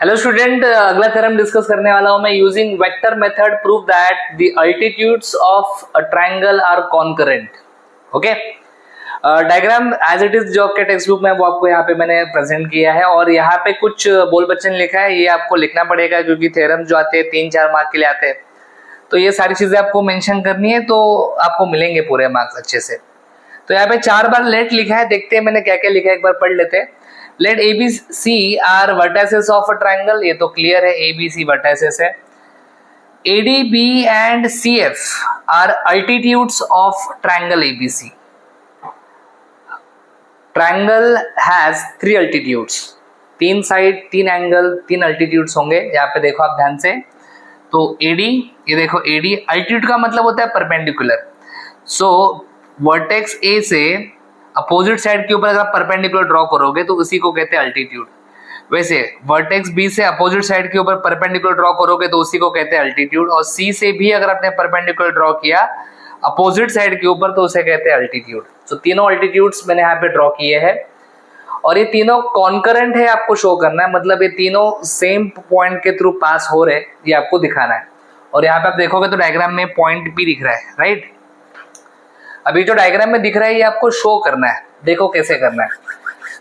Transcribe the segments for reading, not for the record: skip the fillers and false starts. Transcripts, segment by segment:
Hello student, अगला theorem discuss करने वाला हूं मैं। Using vector method prove that the altitudes of a triangle are concurrent. Okay, diagram as it is जो आपके टेक्स्ट बुक में वो आपको यहाँ पे मैंने प्रेजेंट किया है और यहाँ पे कुछ बोल बच्चन लिखा है, ये आपको लिखना पड़ेगा क्योंकि थ्योरम जो आते हैं 3-4 मार्क के लिए आते हैं, तो ये सारी चीजें आपको मेंशन करनी है तो आपको मिलेंगे पूरे मार्क्स अच्छे से। तो यहाँ पे 4 बार लेट लिखा है, देखते हैं मैंने क्या क्या लिखा है, एक बार पढ़ लेते हैं। Let A B C are vertices of a triangle, ये तो क्लियर है, ए बी सी वर्टाइसेस है। A D B and C F are altitudes of triangle A B C. Triangle has 3 altitudes, 3 side, 3 angle, 3 altitudes होंगे। यहाँ पे देखो आप ध्यान से, तो एडी, ये देखो एडी, अल्टीट्यूड का मतलब होता है परपेंडिकुलर। सो वर्टेक्स ए से अपोजिट साइड के ऊपर अगर आप परपेंडिकुलर ड्रॉ करोगे तो उसी को कहते हैं अल्टीट्यूड। वैसे वर्टेक्स बी से अपोजिट साइड के ऊपर परपेंडिकुलर ड्रॉ करोगे तो उसी को कहते हैं अल्टीट्यूड, और सी से भी अगर आपने परपेंडिकुलर ड्रॉ किया अपोजिट साइड के ऊपर तो उसे कहते हैं अल्टीट्यूड। तो तीनों अल्टीट्यूड्स मैंने यहाँ पे ड्रॉ किए हैं और ये तीनों कॉन्करेंट है, आपको शो करना है, मतलब ये तीनों सेम पॉइंट के थ्रू पास हो रहे, ये आपको दिखाना है। और यहाँ पे आप देखोगे तो डायग्राम में पॉइंट पी दिख रहा है, राइट। अभी जो डायग्राम में दिख रहा है ये आपको शो करना है, देखो कैसे करना है।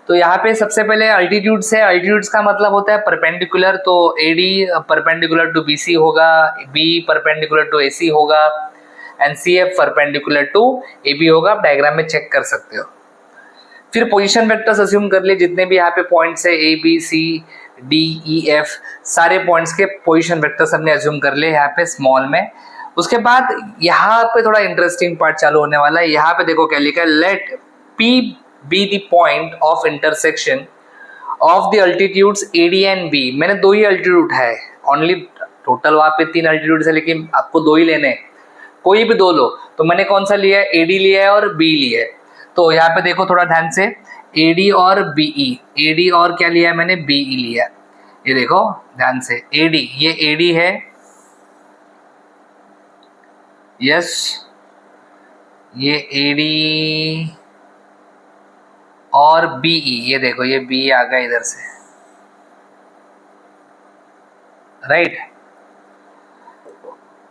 तो यहाँ पे सबसे पहले अल्टीट्यूड्स है। अल्टीट्यूड्स का मतलब होता है परपेंडिकुलर, तो एडी परपेंडिकुलर टू बीसी होगा, बी परपेंडिकुलर टू एसी होगा and C F perpendicular to A B होगा। आप डायग्राम में चेक कर सकते हो। फिर पोजीशन वेक्टर्स अज्यूम कर लिए, जितने भी यहाँ पे पॉइंट्स है A B C D E F, सारे पॉइंट्स के पोजीशन वेक्टर्स हमने अज्यूम कर लिए यहाँ पे स्मॉल में। उसके बाद यहाँ पे थोड़ा इंटरेस्टिंग पार्ट चालू होने वाला है। यहाँ पे देखो क्या लिखा है, let P be the point of intersection of the altitudes A D and B. मैंने 2 ही अल्टीट्यूड उठाए, ओनली, टोटल वहाँ पे 3 अल्टीट्यूड है लेकिन आपको 2 ही लेने हैं, कोई भी 2 लो। तो मैंने कौन सा लिया है, ए डी लिया है और बी लिया है। तो यहाँ पे देखो थोड़ा ध्यान से, ए डी और बी ई, ए डी और क्या लिया है मैंने, बी ई लिया। ये देखो ध्यान से, ए डी, ये ए डी है, यस, ये ए डी और बी ई, ये देखो ये बी आ गया इधर से, राइट।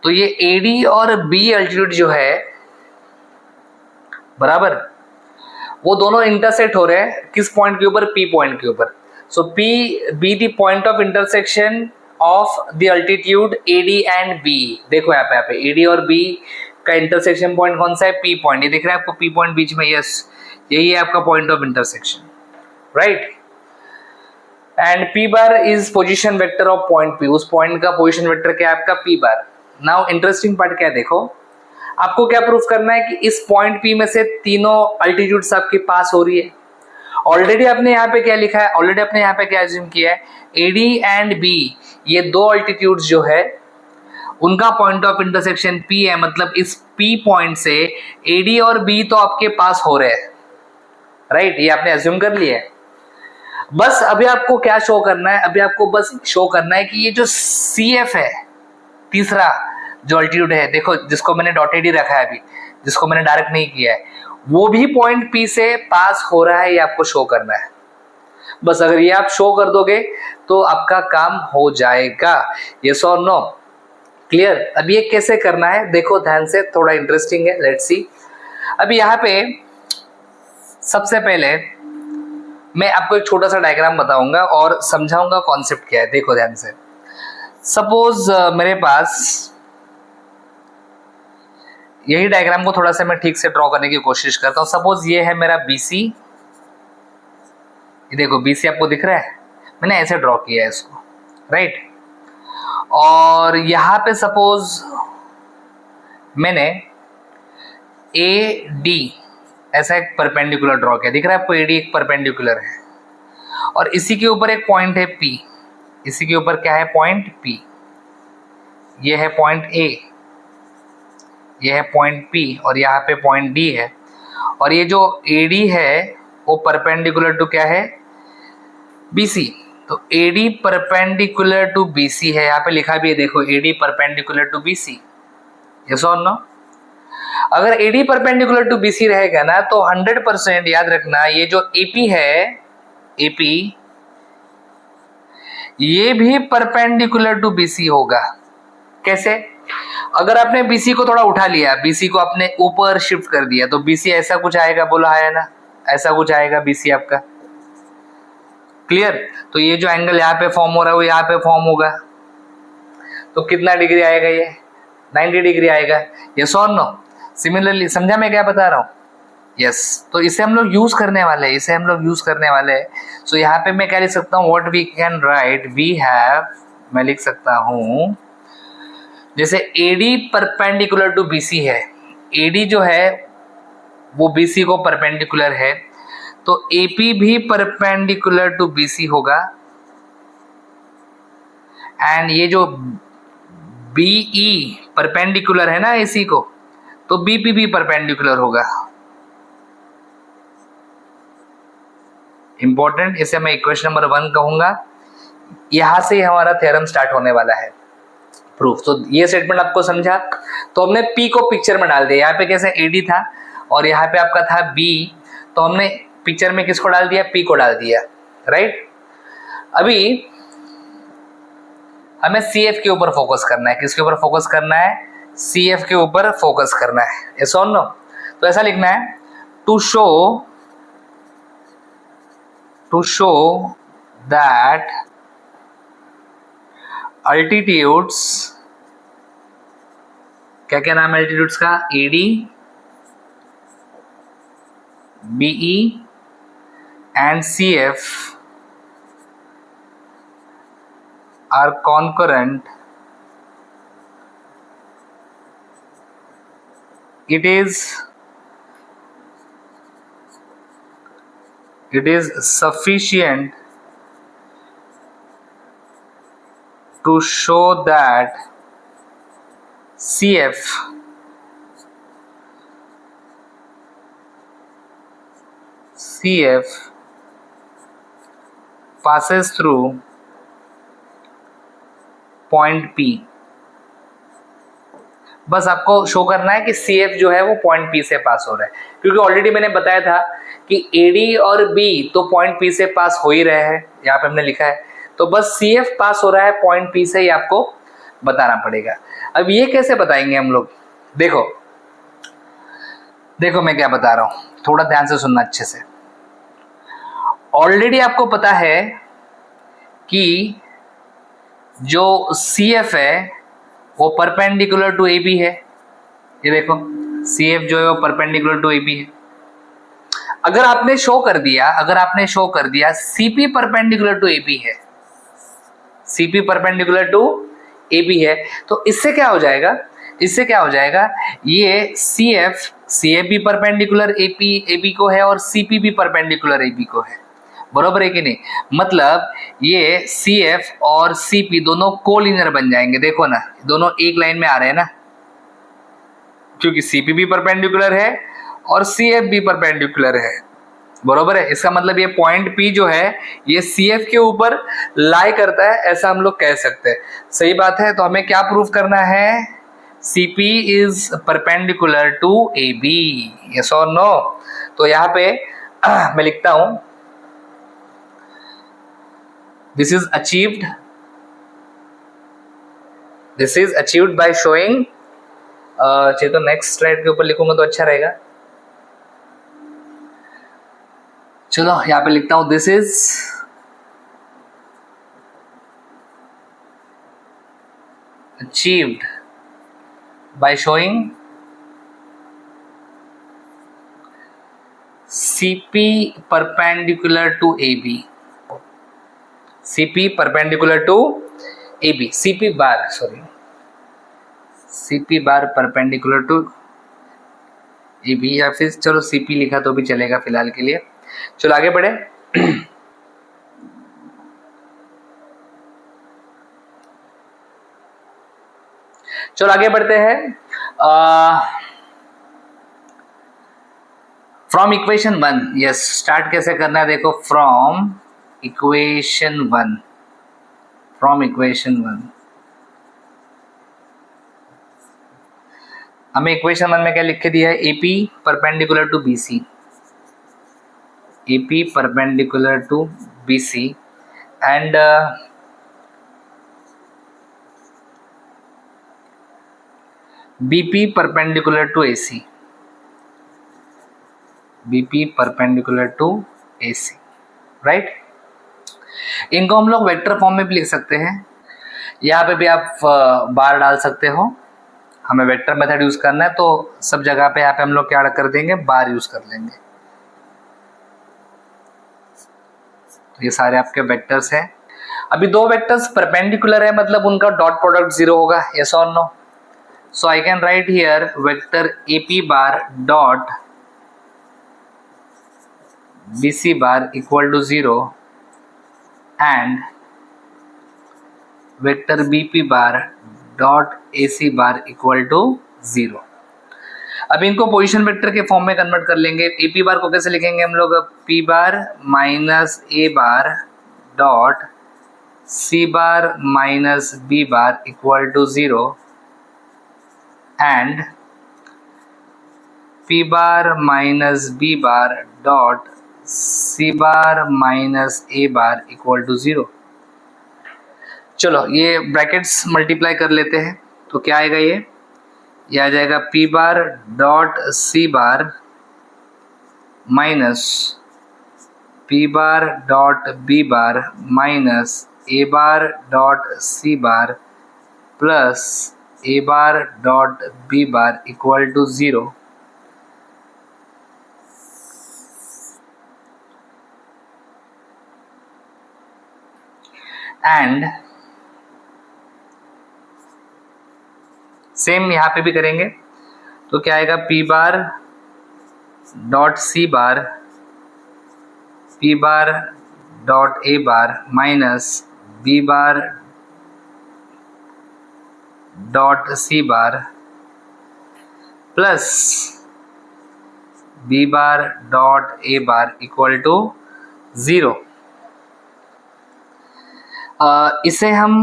तो ये ए डी और बी अल्टीट्यूड जो है बराबर, वो दोनों इंटरसेक्ट हो रहे हैं किस पॉइंट के ऊपर, पी पॉइंट के ऊपर। So P be the point of intersection of the altitude A D and B. देखो यहाँ पे ए डी और बी का इंटरसेक्शन पॉइंट कौन सा है, पी पॉइंट। ये दिख रहा है आपको पी पॉइंट बीच में, यस, यही है आपका point of intersection, right. And P bar is position vector of point P, उस पॉइंट का पोजीशन वेक्टर क्या है आपका, पी बार। नाउ इंटरेस्टिंग पार्ट क्या है, देखो आपको क्या प्रूफ करना है कि इस पॉइंट पी में से तीनों अल्टीट्यूड्स आपके पास हो रही है। ऑलरेडी आपने यहाँ पे क्या लिखा है, ऑलरेडी आपने यहाँ पे क्या अज्यूम किया है, ए डी एंड बी, ये 2 अल्टीट्यूड्स जो है उनका पॉइंट ऑफ इंटरसेक्शन पी है, मतलब इस पी पॉइंट से ए डी और बी तो आपके पास हो रहे हैं, राइट, ये आपने अज्यूम कर लिया है। बस अभी आपको क्या शो करना है, अभी आपको बस शो करना है कि ये जो सी एफ है, तीसरा जो अल्टीट्यूड है, देखो जिसको मैंने डॉटेड ही रखा है अभी, जिसको मैंने डायरेक्ट नहीं किया है, वो भी पॉइंट पी से पास हो रहा है, ये आपको शो करना है। बस अगर ये आप शो कर दोगे तो आपका काम हो जाएगा, यस और नो, क्लियर। अब ये कैसे करना है देखो ध्यान से, थोड़ा इंटरेस्टिंग है, लेट्स सी। अभी यहाँ पे सबसे पहले मैं आपको एक छोटा सा डायग्राम बताऊंगा और समझाऊंगा कॉन्सेप्ट क्या है, देखो ध्यान से। सपोज मेरे पास यही डायग्राम को थोड़ा सा मैं ठीक से ड्रॉ करने की कोशिश करता हूं। सपोज ये है मेरा BC, ये देखो BC आपको दिख रहा है, मैंने ऐसे ड्रॉ किया है इसको, राइट। और यहाँ पे सपोज मैंने AD ऐसा एक परपेंडिकुलर ड्रॉ किया, दिख रहा है आपको, AD एक परपेंडिकुलर है और इसी के ऊपर एक पॉइंट है P, इसी के ऊपर क्या है, पॉइंट P, ये है पॉइंट A, ये है पॉइंट P और यहाँ पे पॉइंट D है। और ये जो AD है वो परपेंडिकुलर टू क्या है, BC। तो AD परपेंडिकुलर टू BC है, यहाँ पे लिखा भी है देखो, AD perpendicular to BC, yes और नो। अगर AD परपेंडिकुलर टू BC रहेगा ना तो 100% याद रखना, ये जो AP है, AP ये भी परपेंडिकुलर टू बीसी होगा। कैसे? अगर आपने बीसी को थोड़ा उठा लिया, बीसी को आपने ऊपर शिफ्ट कर दिया, तो बीसी ऐसा कुछ आएगा, बोला है ना, ऐसा कुछ आएगा बीसी आपका। क्लियर? तो ये जो एंगल यहाँ पे फॉर्म हो रहा है वो यहाँ पे फॉर्म होगा, तो कितना डिग्री आएगा? ये 90 डिग्री आएगा। यस और नो? सिमिलरली, समझा मैं क्या बता रहा हूँ? यस। तो इसे हम लोग यूज करने वाले हैं, इसे हम लोग यूज करने वाले हैं। सो यहाँ पे मैं क्या लिख सकता हूँ? What we can write, we have, मैं लिख सकता हूँ जैसे AD परपेंडिकुलर टू BC है, AD जो है वो BC को परपेंडिकुलर है, तो AP भी परपेंडिकुलर टू BC होगा, एंड ये जो BE परपेंडिकुलर है ना AC को, तो BP भी परपेंडिकुलर होगा। इंपॉर्टेंट, इसे मैं इक्वेशन नंबर 1 कहूंगा। यहां से हमारा थ्योरम स्टार्ट होने वाला है, प्रूफ। तो ये स्टेटमेंट आपको समझा? तो हमने P को पिक्चर में डाल दिया। यहाँ पे कैसे AD था और यहाँ पे आपका था B, तो हमने पिक्चर में किसको डाल दिया? P को डाल दिया, राइट? अभी हमें CF के ऊपर फोकस करना है। किसके ऊपर फोकस करना है? CF के ऊपर फोकस करना है। यस और नो? तो ऐसा लिखना है, टू शो दैट अल्टीट्यूड्स, क्या क्या नाम है अल्टीट्यूड्स का? AD, BE and CF are concurrent. It is sufficient to show that CF passes through point P। बस आपको शो करना है कि CF जो है वो पॉइंट P से पास हो रहा है, क्योंकि ऑलरेडी मैंने बताया था कि AD और B तो पॉइंट P से पास हो ही रहे हैं, यहाँ पे हमने लिखा है। तो बस CF पास हो रहा है पॉइंट P से, ही आपको बताना पड़ेगा। अब ये कैसे बताएंगे हम लोग? देखो मैं क्या बता रहा हूं, थोड़ा ध्यान से सुनना अच्छे से। ऑलरेडी आपको पता है कि जो CF है वो परपेंडिकुलर टू AB है। ये देखो CF जो है वो परपेंडिकुलर टू AB है। अगर आपने शो कर दिया CP परपेंडिकुलर टू AB है, CP परपेंडिकुलर टू AB है, तो इससे क्या हो जाएगा? ये CF भी परपेंडिकुलर AB को है और CP भी परपेंडिकुलर AB को है, बरोबर है कि नहीं? मतलब ये CF और CP दोनों कोलिनियर बन जाएंगे। देखो ना, दोनों एक लाइन में आ रहे हैं ना, क्योंकि CP भी परपेंडिकुलर है और CF भी परपेंडिकुलर है, बरोबर है। इसका मतलब ये पॉइंट P जो है ये CF के ऊपर लाई करता है, ऐसा हम लोग कह सकते हैं। सही बात है। तो हमें क्या प्रूफ करना है? CP is perpendicular to AB। Yes और नो? तो यहाँ पे मैं लिखता हूं, This is achieved by showing, चाहिए तो नेक्स्ट स्लाइड के ऊपर लिखूंगा तो अच्छा रहेगा। चलो यहाँ पे लिखता हूं, this is achieved by showing CP perpendicular to AB, CP perpendicular to AB, CP bar perpendicular to AB, या फिर चलो CP लिखा तो भी चलेगा फिलहाल के लिए। चलो आगे बढ़े। चलो आगे बढ़ते हैं। फ्रॉम इक्वेशन 1, यस, स्टार्ट कैसे करना है देखो, फ्रॉम इक्वेशन 1, हमें इक्वेशन 1 में क्या लिख के दिया है? AP perpendicular to BC, AP perpendicular to BC, and BP perpendicular to AC, BP perpendicular to AC, right. इनको हम लोग वेक्टर फॉर्म में भी लिख सकते हैं। यहाँ पे भी आप बार डाल सकते हो। हमें वेक्टर मेथड यूज करना है तो सब जगह पे यहाँ पे हम लोग क्या कर देंगे, बार यूज कर लेंगे। तो ये सारे आपके वेक्टर्स हैं। अभी दो वेक्टर्स परपेंडिकुलर है, मतलब उनका डॉट प्रोडक्ट जीरो होगा, यस और no. So I can write here vector AP bar dot BC bar equal to 0 and vector BP bar dot AC bar equal to 0। अब इनको पोजीशन वेक्टर के form में convert कर लेंगे। AP बार को कैसे लिखेंगे हम लोग, P bar minus A bar dot C bar minus B bar equal to 0 and P bar minus B bar dot C bar minus A bar equal to 0। चलो ये ब्रैकेट्स मल्टीप्लाई कर लेते हैं तो क्या आएगा, ये आ जाएगा P bar dot C bar minus P bar dot B bar minus A bar dot C bar plus A bar dot B bar equal to 0। And same यहाँ पे भी करेंगे तो क्या आएगा, P bar dot C bar P bar dot A bar minus B bar dot C bar plus B bar dot A bar equal to 0। इसे हम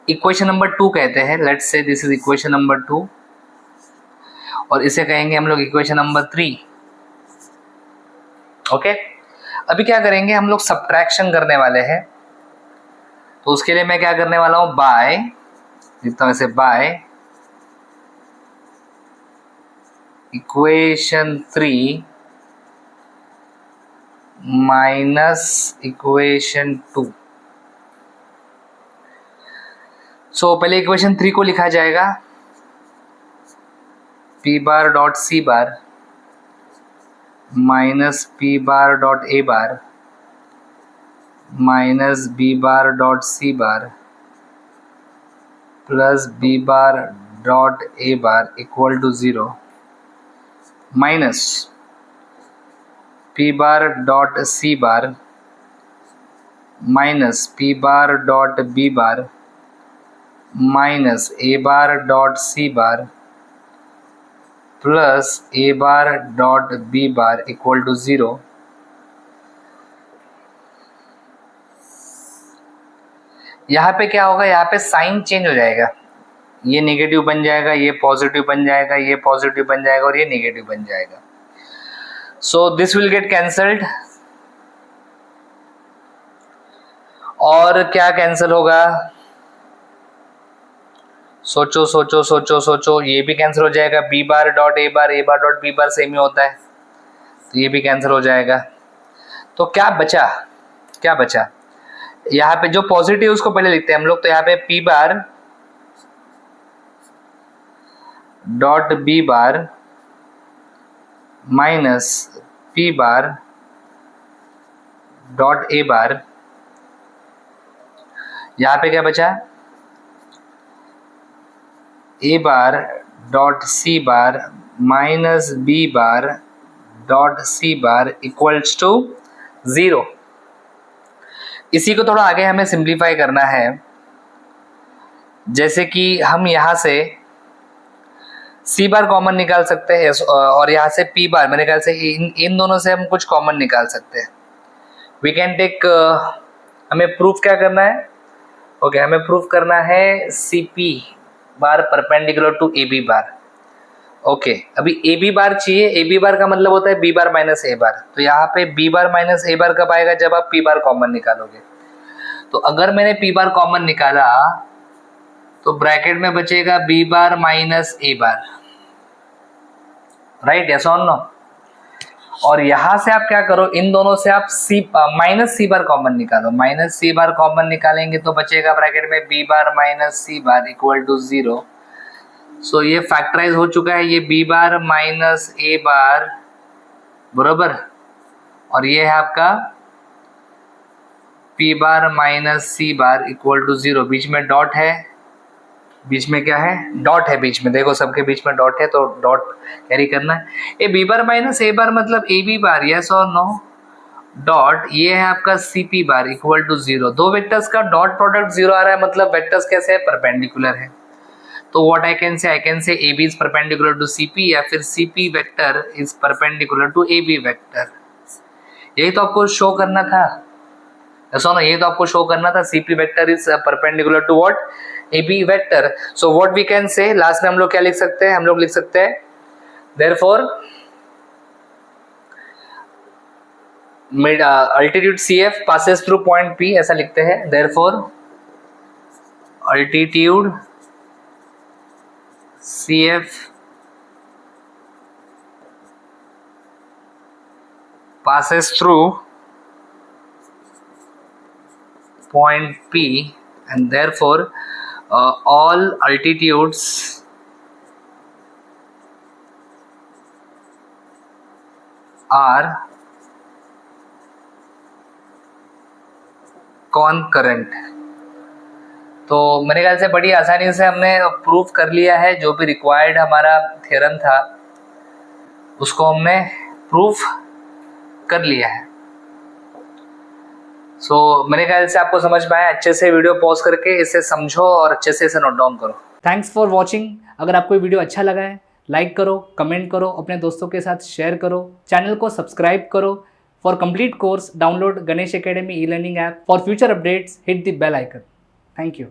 equation number 2 कहते हैं। Let's say this is equation number 2 और इसे कहेंगे हम लोग equation number 3। Okay, अभी क्या करेंगे, हम लोग सब्ट्रैक्शन करने वाले हैं। तो उसके लिए मैं क्या करने वाला हूँ, बाय लिखता हूँ ऐसे, by equation 3 minus equation 2। So पहले इक्वेशन 3 को लिखा जाएगा P bar dot C bar minus P bar dot A bar minus B bar dot C bar plus B bar dot A bar equal to 0 minus P bar dot C bar minus P bar dot B bar minus A bar dot C bar plus A bar dot B bar equal to 0। यहाँ पे क्या होगा, यहाँ पे sign change हो जाएगा, ये negative बन जाएगा, ये पॉजिटिव बन जाएगा, ये पॉजिटिव बन जाएगा और ये नेगेटिव बन जाएगा। So this will get cancelled. और क्या कैंसिल होगा, सोचो सोचो सोचो सोचो, ये भी कैंसिल हो जाएगा, B bar dot A bar, A bar dot B bar same ही होता है तो ये भी कैंसिल हो जाएगा। तो क्या बचा, क्या बचा, यहाँ पे जो पॉजिटिव उसको पहले लिखते हैं हम लोग। तो यहाँ पे P bar dot B bar minus P bar dot A bar, यहाँ पे क्या बचा, A bar dot C bar minus B bar dot C bar equals to 0। इसी को थोड़ा आगे हमें सिंप्लीफाई करना है। जैसे कि हम यहाँ से C बार कॉमन निकाल सकते हैं और यहाँ से P बार, मेरे ख्याल से इन दोनों से हम कुछ कॉमन निकाल सकते हैं। वी कैन टेक, हमें प्रूफ क्या करना है, ओके हमें प्रूफ करना है CP bar perpendicular to AB bar. Okay, अभी AB बार चाहिए। AB बार का मतलब होता है B bar minus A bar. तो यहाँ पे B bar minus A bar कब आएगा, जब आप P बार कॉमन निकालोगे। तो अगर मैंने P बार कॉमन निकाला तो ब्रैकेट में बचेगा B bar minus A bar, right, yes और नो। और यहां से आप क्या करो, इन दोनों से आप माइनस सी बार कॉमन निकालो, माइनस सी बार कॉमन निकालेंगे तो बचेगा ब्रैकेट में B bar minus C bar equal to 0। So ये फैक्टराइज हो चुका है, ये बी बार माइनस ए बार बरोबर, और ये है आपका P bar minus C bar equal to 0। बीच में डॉट है, बीच में क्या है, डॉट है बीच में, देखो सबके बीच में डॉट है तो डॉट कैरी करना है। ये B bar minus A bar मतलब ए बी बार, यस और नो, डॉट ये है आपका C P bar equal to 0। दो वेक्टर्स का डॉट प्रोडक्ट 0 आ रहा है, मतलब वेक्टर्स कैसे है, परपेंडिकुलर है। तो what I can say A B is perpendicular to C P, या फिर C P vector is perpendicular to A B vector. यही तो आपको शो करना था, ऐसा ना, ये तो आपको शो करना था, C P vector is perpendicular to what, A B vector. So what we can say, last में हम लोग क्या लिख सकते हैं, हम लोग लिख सकते हैं therefore mid altitude C F passes through point P, ऐसा लिखते हैं, therefore altitude C F passes through point P, and therefore all altitudes are concurrent। तो मेरे ख्याल से बड़ी आसानी से हमने प्रूफ कर लिया है, जो भी रिक्वायर्ड हमारा थ्योरम था उसको हमने प्रूफ कर लिया है। मेरे ख्याल से आपको समझ में आया। अच्छे से वीडियो पॉज करके इसे समझो और अच्छे से इसे नोट डाउन करो। Thanks for watching. अगर आपको ये वीडियो अच्छा लगा है, लाइक करो, कमेंट करो, अपने दोस्तों के साथ शेयर करो, चैनल को सब्सक्राइब करो। For complete course download Ganesh academy e learning app. For future updates hit the bell icon. Thank you.